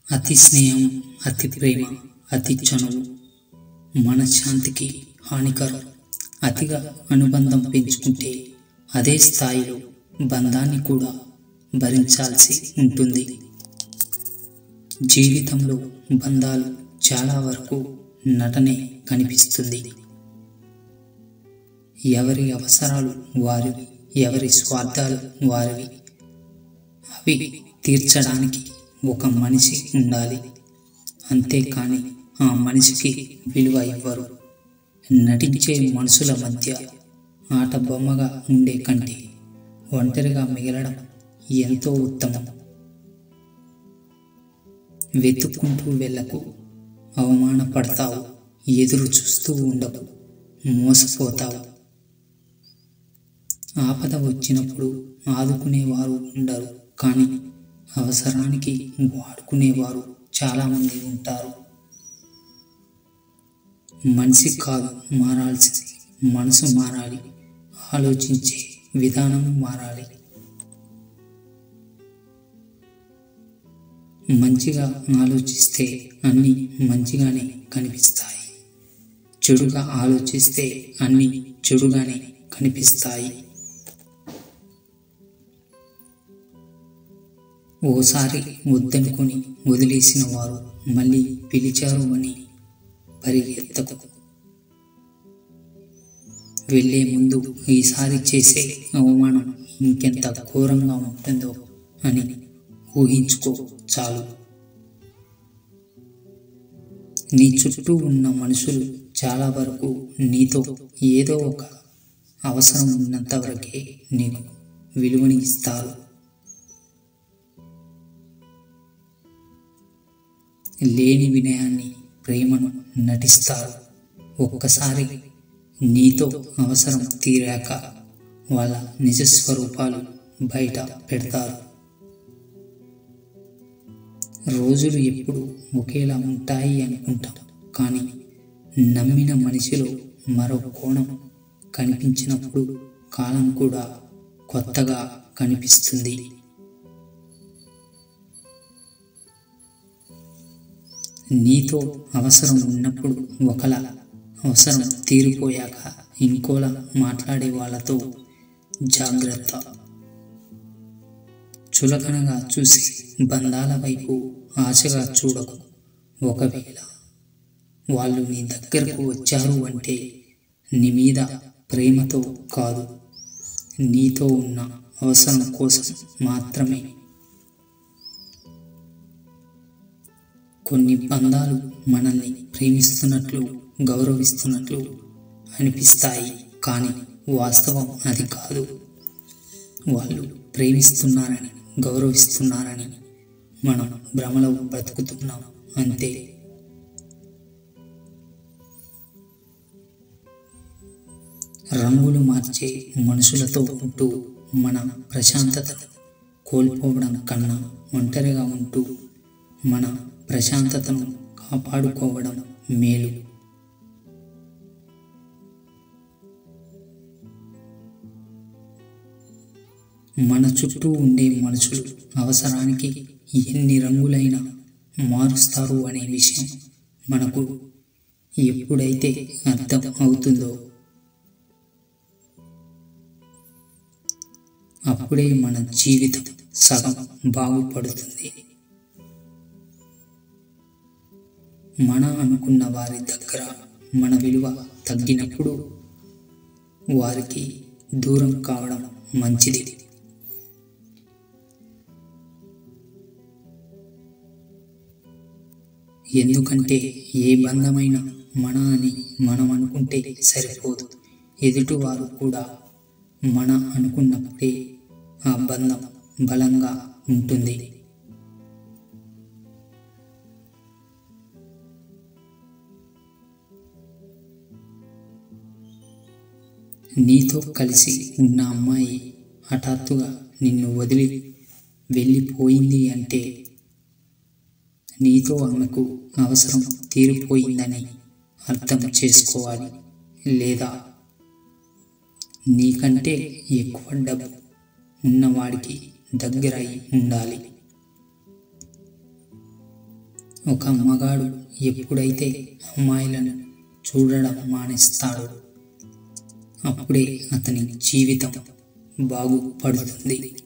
అతి స్నేహం, అతి ప్రేమ, అతి చనువు మనశ్శాంతికి హానికరం. అతిగా అనుబంధం పెంచుకుంటే అదే స్థాయిలో బంధాన్ని కూడా భరించాల్సి ఉంటుంది. జీవితంలో బంధాలు చాలా వరకు నటనే కనిపిస్తుంది. ఎవరి అవసరాలు వారివి, ఎవరి స్వార్థాలు వారివి. అవి తీర్చడానికి ఒక మనిషి ఉండాలి, అంతేకాని ఆ మనిషికి విలువ ఇవ్వరు. నటించే మనుషుల మధ్య ఆట బొమ్మగా ఉండే కంటే ఒంటరిగా మిగలడం ఎంతో ఉత్తమం. వెతుక్కుంటూ వెళ్ళకు, అవమానపడతావు. ఎదురు చూస్తూ ఉండకు, మోసపోతావు. ఆపద వచ్చినప్పుడు ఆదుకునేవారు ఉండరు, కానీ అవసరానికి వాడుకునేవారు చాలామంది ఉంటారు. మనిషి కాదు మారాల్సింది, మనసు మారాలి. ఆలోచించే విధానం మారాలి. మంచిగా ఆలోచిస్తే అన్నీ మంచిగానే కనిపిస్తాయి. చెడుగా ఆలోచిస్తే అన్నీ చెడుగానే కనిపిస్తాయి. ఓసారి వద్దనుకొని వదిలేసిన వారు మళ్ళీ పిలిచారు అని పరిగెత్తకు. వెళ్లే ముందు ఈసారి చేసే అవమానం ఇంకెంత ఘోరంగా ఉంటుందో అని ఊహించుకో చాలు. నీ చుట్టూ ఉన్న మనుషులు చాలా వరకు నీతో ఏదో ఒక అవసరం ఉన్నంత వరకే నీకు విలువని ఇస్తారు. లేని వినయాన్ని ప్రేమను నటిస్తారు. ఒక్కసారి నీతో అవసరం తీరాక వాళ్ళ నిజస్వరూపాలు బయట పెడతారు. రోజులు ఎప్పుడు ఒకేలా ఉంటాయి అనుకుంటాం, కానీ నమ్మిన మనిషిలో మరో కోణం కనిపించినప్పుడు కాలం కూడా కొత్తగా కనిపిస్తుంది. నీతో అవసరం ఉన్నప్పుడు ఒకలా, అవసరం తీరిపోయాక ఇంకోలా మాట్లాడే వాళ్ళతో జాగ్రత్త. చులకనగా చూసి బంధాల వైపు ఆశగా చూడకు. ఒకవేళ వాళ్ళు నీ దగ్గరకు వచ్చారు అంటే నీ మీద ప్రేమతో కాదు, నీతో ఉన్న అవసరం కోసం మాత్రమే. కొన్ని బంధాలు మనల్ని ప్రేమిస్తున్నట్లు, గౌరవిస్తున్నట్లు అనిపిస్తాయి, కానీ వాస్తవం అది కాదు. వాళ్ళు ప్రేమిస్తున్నారని, గౌరవిస్తున్నారని మనం భ్రమలో బ్రతుకుతున్నాం అంతే. రంగులు మార్చే మనుషులతో ఉంటూ మన ప్రశాంతతను కోల్పోవడం కన్నా ఒంటరిగా ఉంటూ మన ప్రశాంతతను కాపాడుకోవడం మేలు. మన చుట్టూ ఉండే మనుషులు అవసరానికి ఎన్ని రంగులైనా మారుస్తారు అనే విషయం మనకు ఎప్పుడైతే అర్థం అవుతుందో అప్పుడే మన జీవితం సగం బాగుపడుతుంది. మన అనుకున్న వారి దగ్గర మన విలువ తగ్గినప్పుడు వారికి దూరం కావడం మంచిది. ఎందుకంటే ఏ బంధమైనా మన అని మనం అనుకుంటే సరిపోదు. ఎదుటివారు కూడా మన అనుకున్నప్పుడే ఆ బంధం బలంగా ఉంటుంది. నీతో కలిసి ఉన్న అమ్మాయి హఠాత్తుగా నిన్ను వదిలి వెళ్ళిపోయింది అంటే నీతో ఆమెకు అవసరం తీరిపోయిందని అర్థం చేసుకోవాలి. లేదా నీకంటే ఎక్కువ డబ్బు ఉన్నవాడికి దగ్గరై ఉండాలి. ఒక మగాడు ఎప్పుడైతే అమ్మాయిలను చూడడం మానేస్తాడో అప్పుడే అతని జీవితం బాగుపడుతుంది.